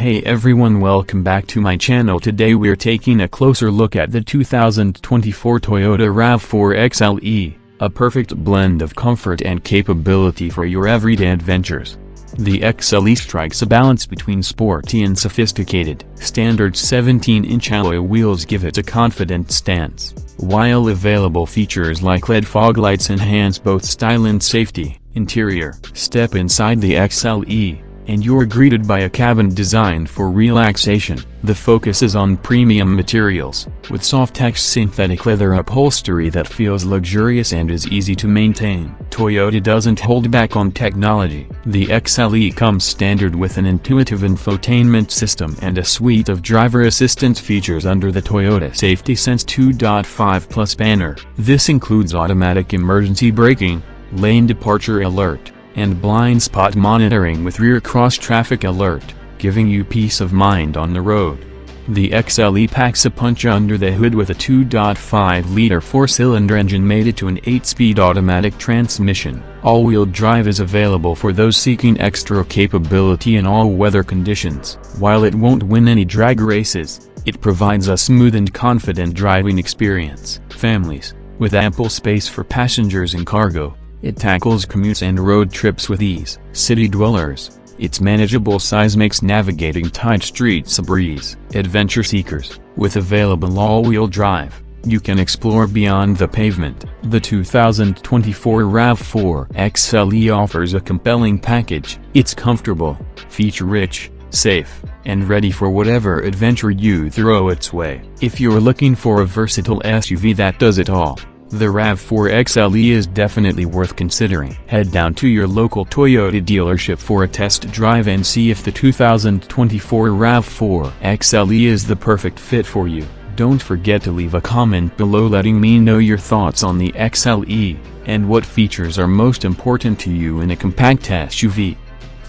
Hey everyone, welcome back to my channel. Today we're taking a closer look at the 2024 Toyota RAV4 XLE, a perfect blend of comfort and capability for your everyday adventures. The XLE strikes a balance between sporty and sophisticated. Standard 17-inch alloy wheels give it a confident stance, while available features like LED fog lights enhance both style and safety. Interior: step inside the XLE, and you're greeted by a cabin designed for relaxation. The focus is on premium materials, with soft-touch synthetic leather upholstery that feels luxurious and is easy to maintain. Toyota doesn't hold back on technology. The XLE comes standard with an intuitive infotainment system and a suite of driver assistance features under the Toyota Safety Sense 2.5 Plus banner. This includes automatic emergency braking, lane departure alert, and blind spot monitoring with rear cross-traffic alert, giving you peace of mind on the road. The XLE packs a punch under the hood with a 2.5-liter four-cylinder engine mated to an 8-speed automatic transmission. All-wheel drive is available for those seeking extra capability in all weather conditions. While it won't win any drag races, it provides a smooth and confident driving experience. Families, with ample space for passengers and cargo, it tackles commutes and road trips with ease. City dwellers, its manageable size makes navigating tight streets a breeze. Adventure seekers, with available all-wheel drive, you can explore beyond the pavement. The 2024 RAV4 XLE offers a compelling package. It's comfortable, feature-rich, safe, and ready for whatever adventure you throw its way. If you're looking for a versatile SUV that does it all, the RAV4 XLE is definitely worth considering. Head down to your local Toyota dealership for a test drive and see if the 2024 RAV4 XLE is the perfect fit for you. Don't forget to leave a comment below letting me know your thoughts on the XLE, and what features are most important to you in a compact SUV.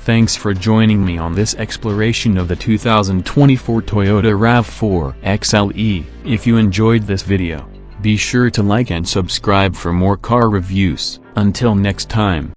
Thanks for joining me on this exploration of the 2024 Toyota RAV4 XLE. If you enjoyed this video, be sure to like and subscribe for more car reviews. Until next time.